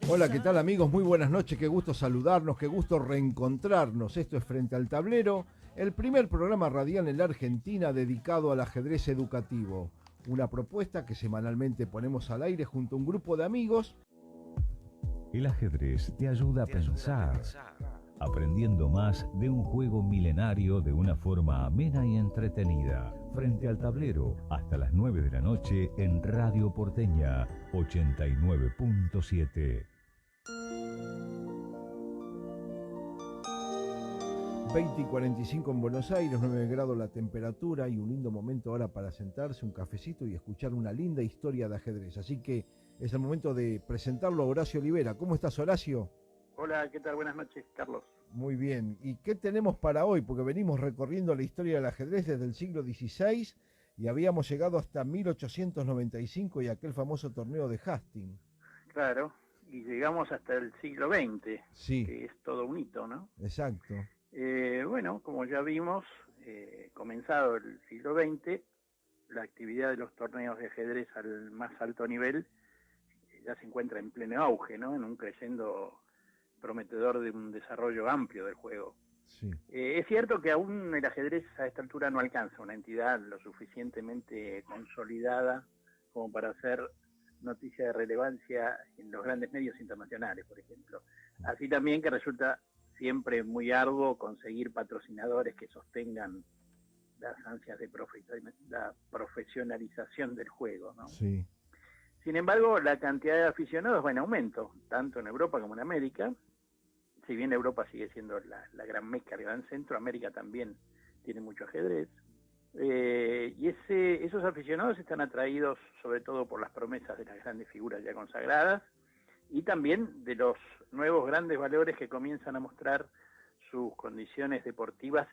Hola, ¿qué tal amigos? Muy buenas noches, qué gusto saludarnos, qué gusto reencontrarnos. Esto es Frente al Tablero, el primer programa radial en la Argentina dedicado al ajedrez educativo. Una propuesta que semanalmente ponemos al aire junto a un grupo de amigos. El ajedrez te ayuda a pensar, aprendiendo más de un juego milenario de una forma amena y entretenida. Frente al Tablero, hasta las 9 de la noche en Radio Porteña 89.7. 20 y 45 en Buenos Aires, 9 grados la temperatura y un lindo momento ahora para sentarse, un cafecito y escuchar una linda historia de ajedrez. Así que es el momento de presentarlo a Horacio Olivera. ¿Cómo estás, Horacio? Hola, ¿qué tal? Buenas noches, Carlos. Muy bien. ¿Y qué tenemos para hoy? Porque venimos recorriendo la historia del ajedrez desde el siglo XVI y habíamos llegado hasta 1895 y aquel famoso torneo de Hastings. Claro, y llegamos hasta el siglo XX, Sí, que es todo un hito, ¿no? exacto. Bueno, como ya vimos, comenzado el siglo XX, la actividad de los torneos de ajedrez al más alto nivel ya se encuentra en pleno auge, ¿no? En un creciendo prometedor de un desarrollo amplio del juego. Sí. Es cierto que aún el ajedrez a esta altura no alcanza una entidad lo suficientemente consolidada como para hacer noticia de relevancia en los grandes medios internacionales, por ejemplo. Así también que resulta siempre muy arduo conseguir patrocinadores que sostengan las ansias de la profesionalización del juego, ¿no? Sí. Sin embargo, la cantidad de aficionados va en aumento, tanto en Europa como en América. Si bien Europa sigue siendo la gran meca, el gran centro, América también tiene mucho ajedrez. Y esos aficionados están atraídos sobre todo por las promesas de las grandes figuras ya consagradas y también de los nuevos grandes valores que comienzan a mostrar sus condiciones deportivas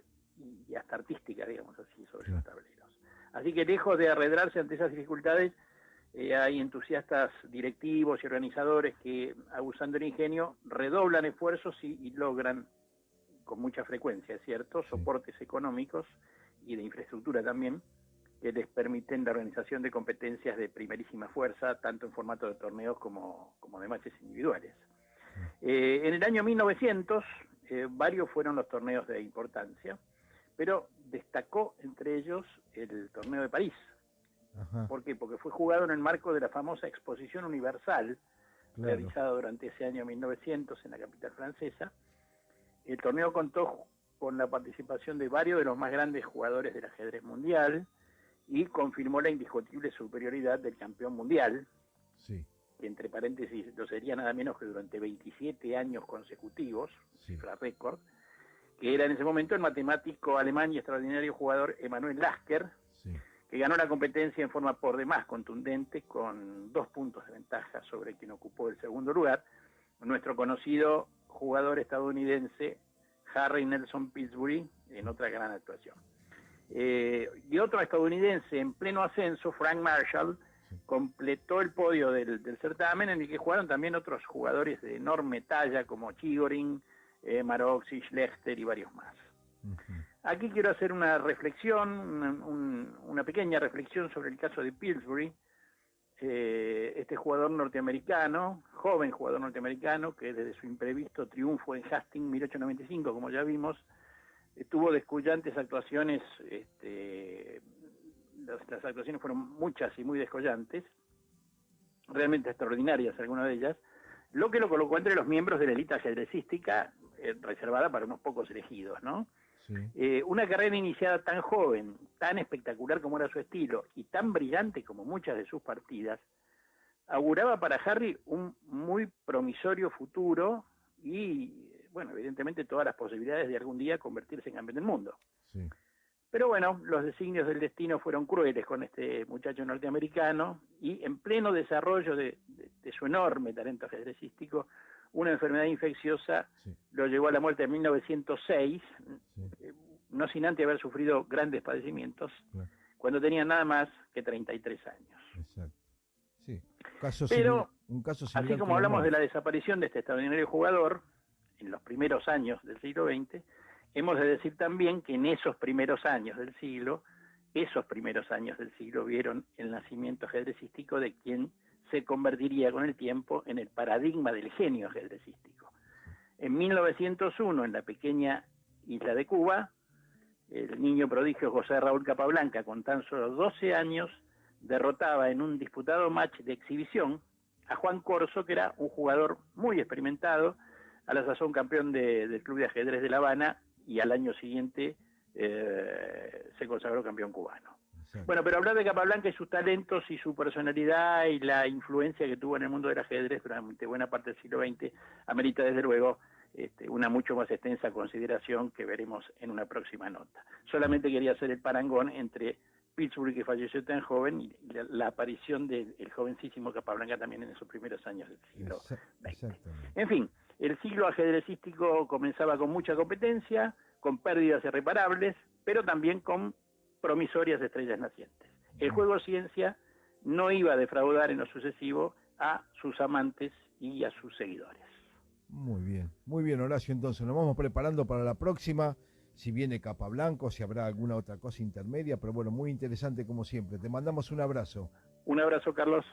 y hasta artísticas, digamos así, sobre los tableros. Así que lejos de arredrarse ante esas dificultades, hay entusiastas directivos y organizadores que, abusando del ingenio, redoblan esfuerzos y logran, con mucha frecuencia, ¿cierto?, soportes económicos y de infraestructura también, que les permiten la organización de competencias de primerísima fuerza, tanto en formato de torneos como de matches individuales. En el año 1900, varios fueron los torneos de importancia, pero destacó entre ellos el torneo de París. Ajá. ¿Por qué? Porque fue jugado en el marco de la famosa Exposición Universal, Claro. realizada durante ese año 1900 en la capital francesa. El torneo contó con la participación de varios de los más grandes jugadores del ajedrez mundial y confirmó la indiscutible superioridad del campeón mundial, Sí. que entre paréntesis lo sería nada menos que durante 27 años consecutivos, cifra récord, que era en ese momento el matemático alemán y extraordinario jugador Emanuel Lasker, que ganó la competencia en forma por demás contundente, con 2 puntos de ventaja sobre quien ocupó el segundo lugar, nuestro conocido jugador estadounidense Harry Nelson Pillsbury, en otra gran actuación. Y otro estadounidense en pleno ascenso, Frank Marshall, completó el podio del certamen, en el que jugaron también otros jugadores de enorme talla como Chigorin, Maroczy, Schlechter y varios más. Aquí quiero hacer una reflexión, una pequeña reflexión sobre el caso de Pillsbury, este jugador norteamericano, joven jugador norteamericano, que desde su imprevisto triunfo en Hastings 1895, como ya vimos, tuvo descollantes actuaciones, las actuaciones fueron muchas y muy descollantes, realmente extraordinarias algunas de ellas, lo que lo colocó entre los miembros de la élite ajedrecística, reservada para unos pocos elegidos, ¿no? Una carrera iniciada tan joven, tan espectacular como era su estilo y tan brillante como muchas de sus partidas, auguraba para Harry un muy promisorio futuro y, bueno, evidentemente todas las posibilidades de algún día convertirse en campeón del mundo. Pero bueno, los designios del destino fueron crueles con este muchacho norteamericano y en pleno desarrollo de su enorme talento ajedrecístico, una enfermedad infecciosa lo llevó a la muerte en 1906, no sin antes haber sufrido grandes padecimientos, cuando tenía nada más que 33 años. Exacto. Sí. Pero, un caso así como hablamos de la desaparición de este extraordinario jugador, en los primeros años del siglo XX, hemos de decir también que en esos primeros años del siglo vieron el nacimiento ajedrecístico de quien se convertiría con el tiempo en el paradigma del genio ajedrecístico. En 1901, en la pequeña isla de Cuba, el niño prodigio José Raúl Capablanca, con tan solo 12 años, derrotaba en un disputado match de exhibición a Juan Corso, que era un jugador muy experimentado, a la sazón campeón del Club de Ajedrez de La Habana, y al año siguiente se consagró campeón cubano. Exacto. Bueno, pero hablar de Capablanca y sus talentos y su personalidad y la influencia que tuvo en el mundo del ajedrez durante buena parte del siglo XX amerita desde luego una mucho más extensa consideración que veremos en una próxima nota. Solamente quería hacer el parangón entre Pillsbury, que falleció tan joven, y la aparición del jovencísimo Capablanca también en esos primeros años del siglo XX. En fin, el siglo ajedrecístico comenzaba con mucha competencia, con pérdidas irreparables, pero también con promisorias estrellas nacientes. El juego ciencia no iba a defraudar en lo sucesivo a sus amantes y a sus seguidores. Muy bien, Horacio, entonces nos vamos preparando para la próxima, si viene Capablanca o si habrá alguna otra cosa intermedia, pero bueno, muy interesante como siempre. Te mandamos un abrazo. Un abrazo, Carlos.